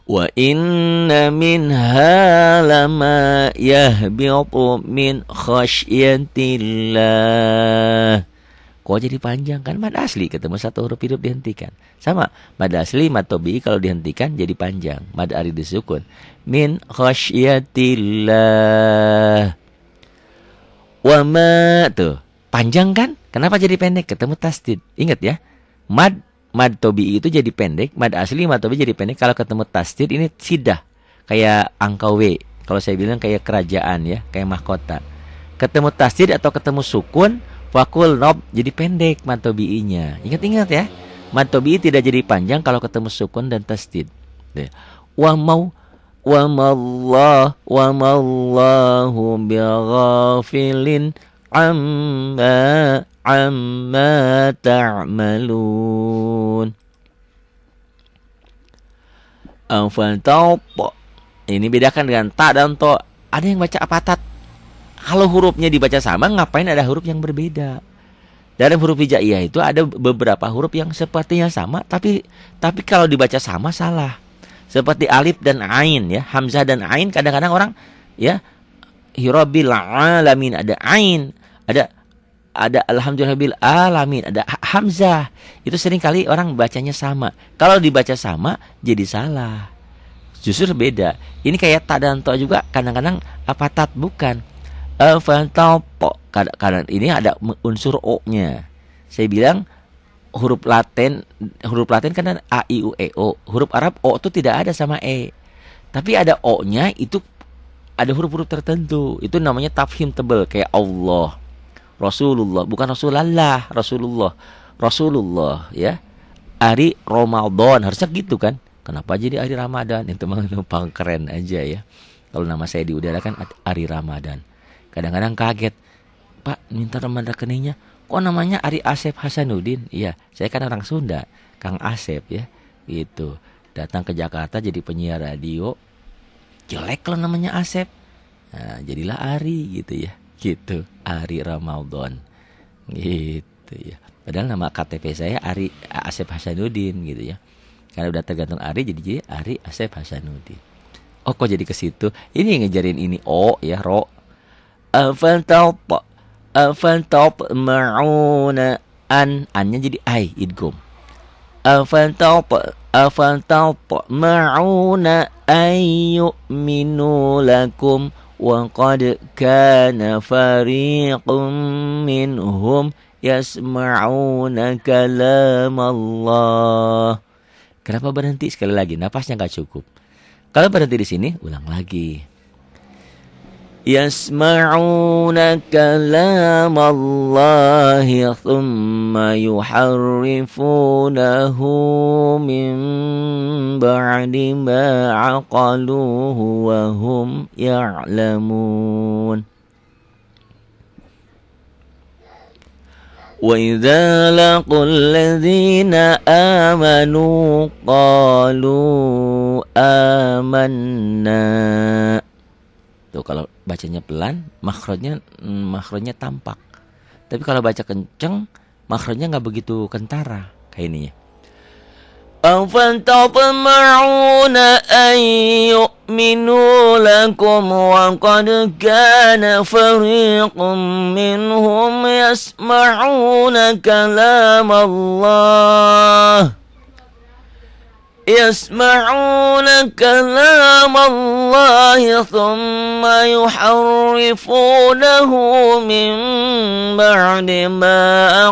Wa inna minha lama yahbitu min khasyatillah. Kok jadi panjang? Kan mad asli ketemu satu huruf hidup dihentikan. Sama, mad asli, mad tobi kalau dihentikan jadi panjang. Mad arid disukun. Min khasyatillah. Wa ma, tuh. Panjang kan? Kenapa jadi pendek? Ketemu tasdid. Ingat ya. Mad tobi itu jadi pendek. Mad asli, mad tobi jadi pendek. Kalau ketemu tasdid ini sidah. Kayak angka W. Kalau saya bilang kayak kerajaan ya. Kayak mahkota. Ketemu tasdid atau ketemu sukun, fakul nob jadi pendek mad tobi'inya. Ingat-ingat ya. Mad tobi'i tidak jadi panjang kalau ketemu sukun dan tasdid. Wa mallahu bighafilin amma ta'malun. Ini bedakan dengan ta dan to. Ada yang baca apatat. Kalau hurufnya dibaca sama, ngapain ada huruf yang berbeda? Dalam huruf hijaiyah itu ada beberapa huruf yang sepertinya sama, tapi kalau dibaca sama salah. Seperti alif dan ain ya, hamzah dan ain kadang-kadang orang ya, Rabbil alamin ada ain, ada ada alhamdulillahirabbil alamin, ada hamzah. Itu sering kali orang bacanya sama. Kalau dibaca sama jadi salah. Justru beda. Ini kayak ta dan to juga kadang-kadang apa tat bukan. Fantopo. Kadang ini ada unsur o-nya. Saya bilang huruf Latin kan ada a i u e o. Huruf Arab o itu tidak ada sama e. Tapi ada o-nya itu ada huruf-huruf tertentu. Itu namanya tafhim tebal kayak Allah, Rasulullah, bukan Rasulullah, Rasulullah. Rasulullah ya. Hari Ramadan harusnya gitu kan. Kenapa jadi hari Ramadan? Itu memang numpang keren aja ya. Kalau nama saya di udara kan hari Ramadan. Kadang-kadang kaget. Pak, minta nomor rekeningnya. Kok namanya Ari Asep Hasanuddin? Iya, saya kan orang Sunda, Kang Asep ya. Gitu. Datang ke Jakarta jadi penyiar radio. Jelek kalau namanya Asep. Nah, jadilah Ari gitu ya. Gitu, Ari Ramadan. Gitu ya. Padahal nama KTP saya Ari Asep Hasanuddin gitu ya. Karena udah tergantung Ari jadi Ari Asep Hasanuddin. Oh, kok jadi ke situ? Ini yang ngejarin ini O ya, ro. Afantop ma'una annya jadi ai idgham. Afantop ma'una ayyuminu lakum wa qad kana fariqum minhum yasma'una kalam Allah. Kenapa berhenti sekali lagi? Napasnya enggak cukup. Kalau berhenti di sini, ulang lagi. Yasma'una kalam Allah thumma yuharrifunahu min ba'di ma 'aqaluhu wa hum ya'lamun. Wa idza laqul ladzina amanu qalu amanna. Tuh kalau bacanya pelan, makhrajnya tampak. Tapi kalau baca kenceng, makhrajnya enggak begitu kentara kayak ini ya. Afantatma'una an yu'minu lakum wa qad kana fariqum minhum yasma'una kalam Allah. Yasma'una kalam Allah thumma yuharrifunahu min ba'di ma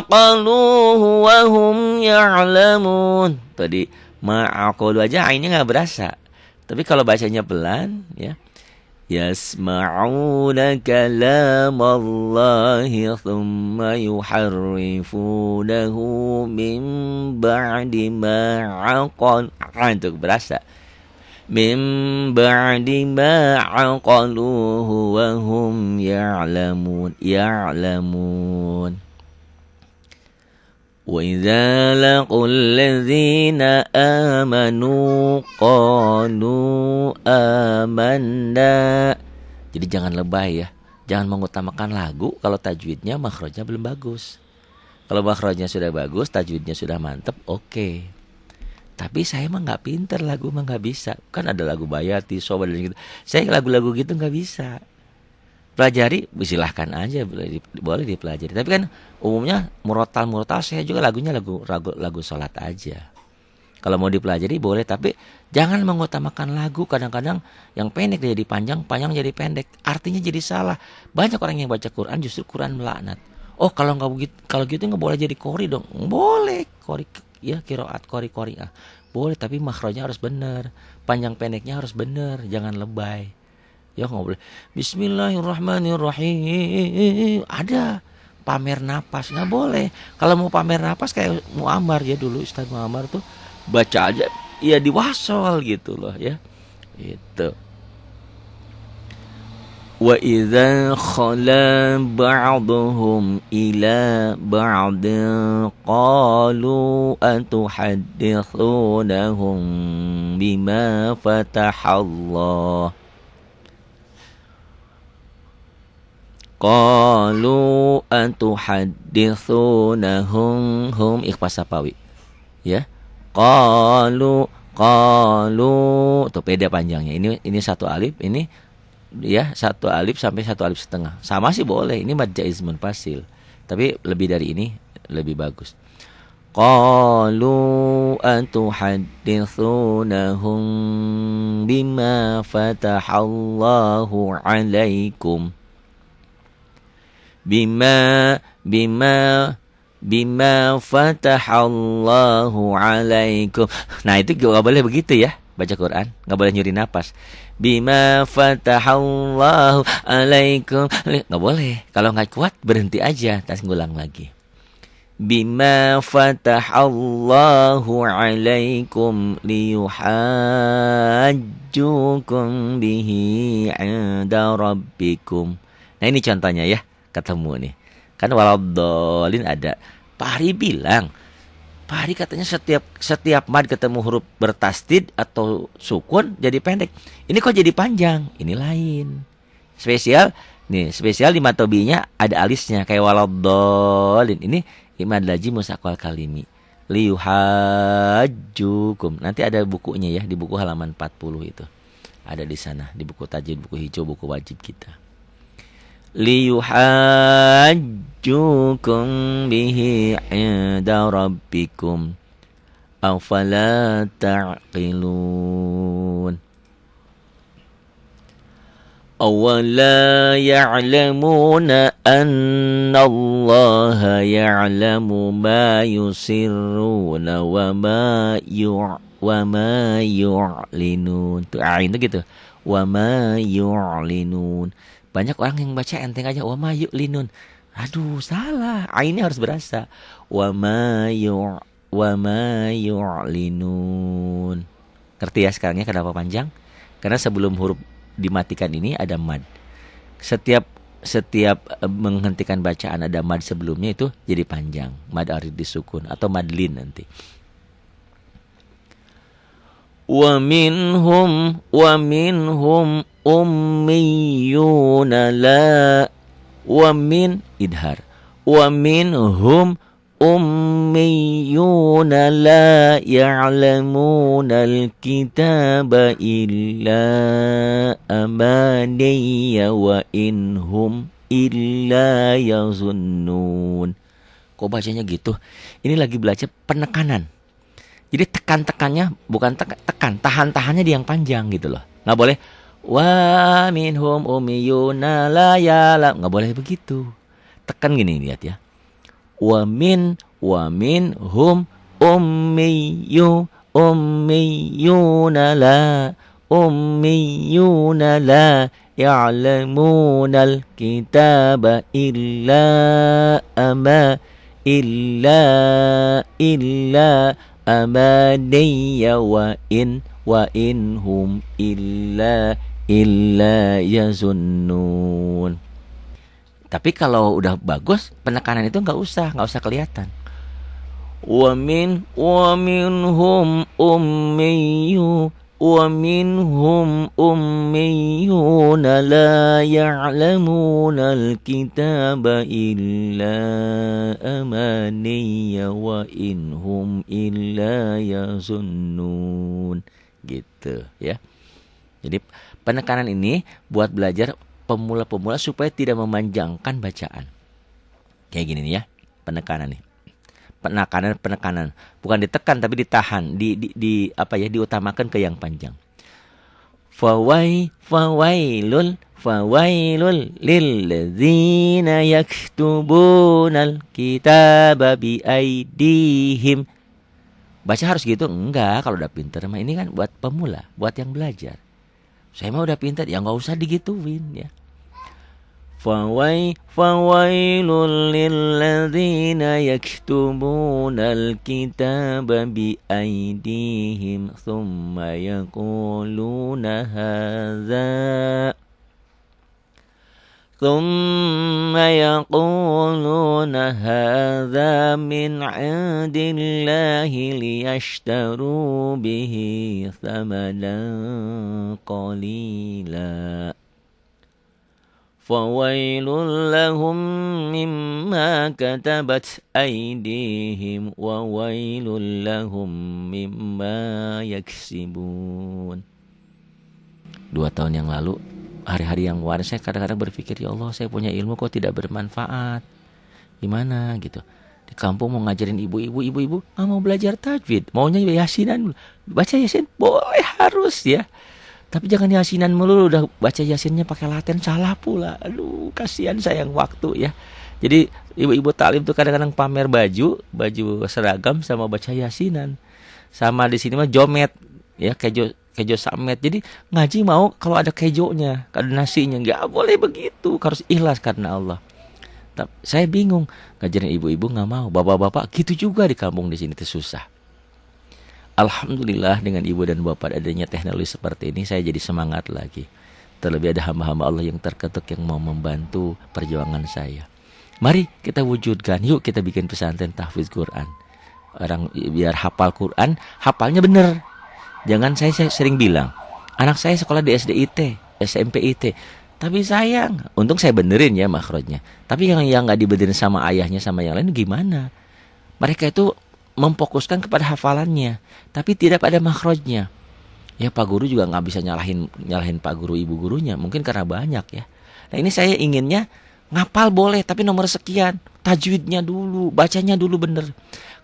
aqaluhu wa hum ya'lamun. Tadi ma'aqalu aja ainnya enggak berasa. Tapi kalau bacanya pelan ya. Yasma'una kalam Allah thumma yuharrifunahu min ba'di ma aqal. Itu berasa. Min ba'di ma aqaluhu wa hum ya'lamun. Wa idza laqul ladzina amanu qalu amanna. Jadi jangan lebay ya. Jangan mengutamakan lagu kalau tajwidnya makhrajnya belum bagus. Kalau makhrajnya sudah bagus, tajwidnya sudah mantep, oke. Tapi saya mah nggak pinter, lagu mah nggak bisa. Kan ada lagu Bayati, Sobat dan gitu. Saya lagu-lagu gitu nggak bisa. Pelajari, silahkan aja, boleh dipelajari. Tapi kan umumnya murotal saya juga lagunya lagu sholat aja. Kalau mau dipelajari boleh, tapi jangan mengutamakan lagu. Kadang-kadang yang pendek jadi panjang, panjang jadi pendek. Artinya jadi salah. Banyak orang yang baca Quran justru Quran melaknat. Oh kalau gitu nggak boleh jadi qori dong. Boleh qori ya, qiraat qori ah. Boleh, tapi makhrajnya harus benar. Panjang pendeknya harus benar, jangan lebay. Ya nggak boleh Bismillahirrahmanirrahim. Ada pamer napas, nggak boleh. Kalau mau pamer napas kayak Muammar ya dulu, Ustaz Muammar tuh baca aja ya diwasol gitu loh ya. Itu. Wa idza khala ba'dhum ila ba'din qalu atuhaddithunahum bima fatahallah. Qalu atuhaddithunahum hum ikhfas sapawi ya. Qalu tuh beda panjangnya. Ini satu alif, ini ya satu alif sampai satu alif setengah. Sama sih boleh. Ini mad jaiz munfasil. Tapi lebih dari ini lebih bagus. Qalu atuhaddithunahum bima fatahallahu alaikum. Bima fatahallahu alaikum. Nah, itu gak boleh begitu ya, baca Quran, gak boleh nyuri napas. Bima fatahallahu alaikum. Gak boleh. Kalau gak kuat berhenti aja, tas ngulang lagi. Bima fatahallahu alaikum liyuhajjukum bihi 'inda rabbikum. Nah, ini contohnya ya, ketemu nih. Kan waladhdallin ada. Pak Hari bilang, Pak Hari katanya setiap mad ketemu huruf bertasdid atau sukun jadi pendek. Ini kok jadi panjang? Ini lain. Spesial di matobinya ada alisnya kayak waladhdallin. Ini imad laji musaqqal kalimi. Liyuhajjukum. Nanti ada bukunya ya, di buku halaman 40 itu. Ada di sana, di buku tajwid, buku hijau, buku wajib kita. Liyuhajjukum bihi 'inda rabbikum. Afala ta'qilun. Awala ya'lamuna anna Allah ya'lamu ma yusirruna wa ma yu'linun. Tuh ain tuh gitu. Wa ma yu'linun. Banyak orang yang baca enteng aja wa ma yu'linun. Aduh, salah. Ainnya harus berasa. Wa ma yu'linun. Ngerti ya sekarang ya kenapa panjang? Karena sebelum huruf dimatikan ini ada mad. Setiap menghentikan bacaan ada mad sebelumnya itu jadi panjang. Mad arid disukun atau madlin nanti. Wa minhum ummiyuna la wa min idhar. Wa minhum ummiyuna la ya'lamuna al-kitaba illa amaniya wa inhum illa yazunnun. Kok bacanya gitu? Ini lagi belajar penekanan. Jadi tekan-tekannya bukan tekan, tahan-tahannya di yang panjang gitu loh. Nggak boleh wa minhum ummiyuna la ya'lam. Nggak boleh begitu. Tekan gini, lihat ya. Wa minhum ummiyuna la ya'lamunal kitaba illa amaniya wa inhum illa yazunnun. Tapi kalau udah bagus, penekanan itu nggak usah kelihatan. Wa minhum ummiyuna la ya'lamuna al-kitaba illa amaniya wa inhum illa yazunnun. Gitu ya. Jadi penekanan ini buat belajar pemula-pemula supaya tidak memanjangkan bacaan. Kayak gini nih ya, penekanan nih. Penekanan. Bukan ditekan tapi ditahan, diutamakan ke yang panjang. Fawailul lilladzina yaktubunal kitaba biaidihim. Baca harus gitu? Enggak, kalau udah pinter mah. Ini kan buat pemula, buat yang belajar. Saya mah udah pintar, ya nggak usah digituin ya. Fawailul lilladzina yaktubunal kitaba biaidihim thumma yaquluna hadza min 'indillahi liyashtaru bihi thamanan qalila. Fawailul lahum mimma katabat aydihim wa wailul lahum mimma yaksibun. 2 tahun yang lalu, hari-hari yang waris, saya kadang-kadang berpikir, ya Allah, saya punya ilmu kok tidak bermanfaat. Gimana gitu. Di kampung mau ngajarin ibu-ibu nggak mau belajar tajwid, maunya yasinan. Baca yasin boleh, harus ya, tapi jangan yasinan melulu, udah baca yasinnya pakai laten salah pula. Aduh, kasihan, sayang waktu ya. Jadi ibu-ibu taklim tuh kadang-kadang pamer baju seragam sama baca yasinan. Sama di sini mah jomet ya, kejo samet. Jadi ngaji mau kalau ada kejonya, ada nasinya, nggak boleh begitu, harus ikhlas karena Allah. Saya bingung, ngajarin ibu-ibu nggak mau, bapak-bapak gitu juga di kampung di sini tuh susah. Alhamdulillah dengan ibu dan bapak adanya teknologi seperti ini, saya jadi semangat lagi. Terlebih ada hamba-hamba Allah yang terketuk yang mau membantu perjuangan saya. Mari kita wujudkan, yuk kita bikin pesantren tahfiz Quran. Orang biar hafal Quran, hafalnya bener. Jangan, saya sering bilang, anak saya sekolah di SDIT, SMP IT. Tapi sayang, untung saya benerin ya makhrajnya. Tapi yang nggak dibenerin sama ayahnya sama yang lain gimana? Mereka itu memfokuskan kepada hafalannya, tapi tidak pada makhrajnya. Ya Pak Guru juga nggak bisa nyalahin Pak Guru, Ibu gurunya, mungkin karena banyak ya. Nah ini saya inginnya ngapal boleh, tapi nomor sekian, tajwidnya dulu, bacanya dulu bener.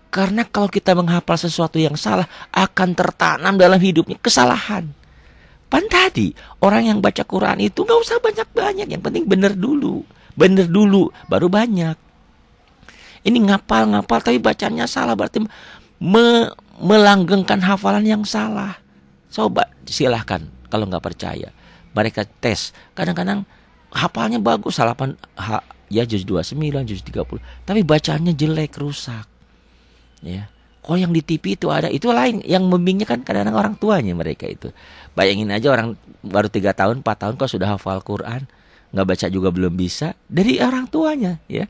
Karena kalau kita menghafal sesuatu yang salah, akan tertanam dalam hidupnya kesalahan. Pan tadi, orang yang baca Quran itu gak usah banyak-banyak, yang penting bener dulu, baru banyak. Ini ngapal tapi bacanya salah, berarti melanggengkan hafalan yang salah. Coba silahkan kalau gak percaya, mereka tes. Kadang-kadang hafalnya bagus, ya juz 29, juz 30, tapi bacaannya jelek, rusak. Ya. Kalau yang di TV itu ada, itu lain. Yang membimbingnya kan kadang-kadang orang tuanya mereka itu. Bayangin aja orang baru 3 tahun, 4 tahun kok sudah hafal Quran, nggak baca juga belum bisa. Dari orang tuanya ya,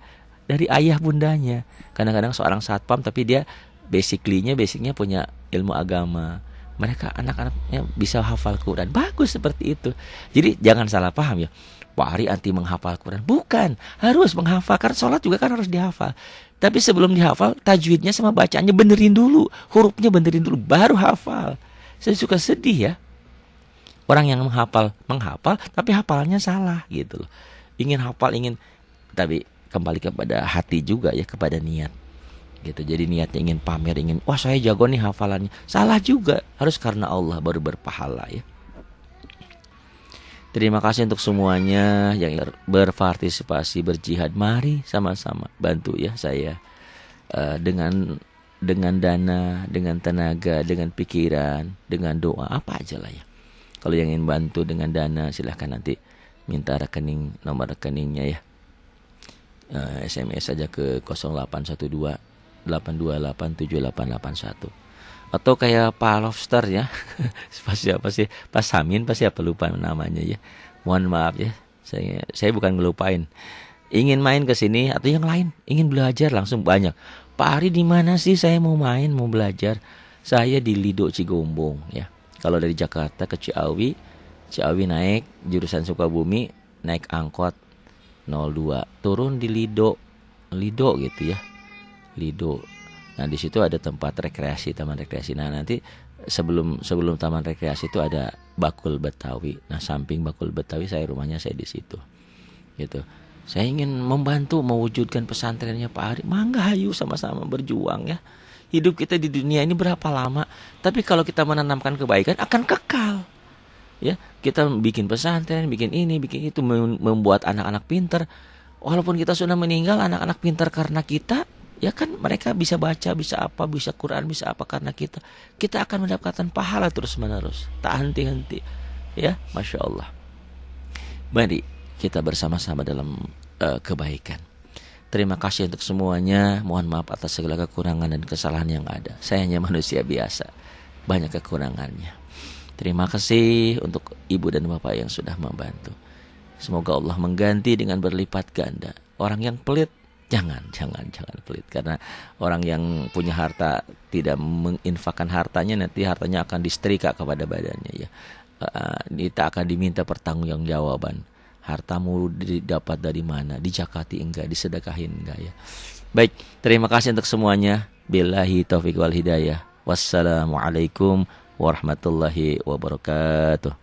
dari ayah bundanya. Kadang-kadang seorang satpam tapi dia basicnya punya ilmu agama. Mereka anak-anaknya bisa hafal Quran, bagus seperti itu. Jadi jangan salah paham ya, Pak Hari anti menghafal Quran. Bukan, harus menghafal, karena sholat juga kan harus dihafal. Tapi sebelum dihafal, tajwidnya sama bacaannya benerin dulu, hurufnya benerin dulu, baru hafal. Saya suka sedih ya, orang yang menghafal, tapi hafalannya salah gitu loh. Ingin hafal, tapi kembali kepada hati juga ya, kepada niat gitu. Jadi niatnya ingin pamer, wah saya jago nih hafalannya, salah juga. Harus karena Allah baru berpahala ya. Terima kasih untuk semuanya yang berpartisipasi, berjihad. Mari sama-sama bantu ya saya dengan dana, dengan tenaga, dengan pikiran, dengan doa, apa aja lah ya. Kalau yang ingin bantu dengan dana, silahkan nanti minta nomor rekeningnya ya. SMS saja ke 0812 828 7881. Atau kayak Pak Lobster ya. Siapa sih? Pak Samin pasti apa lupa namanya ya. Mohon maaf ya. Saya bukan ngelupain. Ingin main ke sini atau yang lain, ingin belajar langsung banyak. Pak Ari di mana sih? Saya mau main, mau belajar. Saya di Lido Cigombong ya. Kalau dari Jakarta ke Ciawi naik jurusan Sukabumi, naik angkot 02, turun di Lido gitu ya. Lido. Nah di situ ada tempat rekreasi, taman rekreasi. Nah nanti sebelum taman rekreasi itu ada Bakul Betawi. Nah samping Bakul Betawi rumahnya saya di situ. Gitu. Saya ingin membantu mewujudkan pesantrennya Pak Ari. Mangga hayu sama-sama berjuang ya. Hidup kita di dunia ini berapa lama? Tapi kalau kita menanamkan kebaikan akan kekal. Ya, kita bikin pesantren, bikin ini, bikin itu, membuat anak-anak pintar. Walaupun kita sudah meninggal, anak-anak pintar karena kita. Ya kan mereka bisa baca, bisa apa, bisa Quran, bisa apa karena kita akan mendapatkan pahala terus-menerus, tak henti-henti. Ya, Masya Allah. Mari kita bersama-sama dalam kebaikan. Terima kasih untuk semuanya. Mohon maaf atas segala kekurangan dan kesalahan yang ada. Saya hanya manusia biasa, banyak kekurangannya. Terima kasih untuk ibu dan bapak yang sudah membantu. Semoga Allah mengganti dengan berlipat ganda. Orang yang pelit, Jangan pelit, karena orang yang punya harta tidak menginfakkan hartanya, nanti hartanya akan disetrika kepada badannya ya. Kita akan diminta pertanggungjawaban. Hartamu didapat dari mana? Dijakati enggak? Disedekahin enggak ya? Baik, terima kasih untuk semuanya. Billahi taufiq wal hidayah. Wassalamualaikum warahmatullahi wabarakatuh.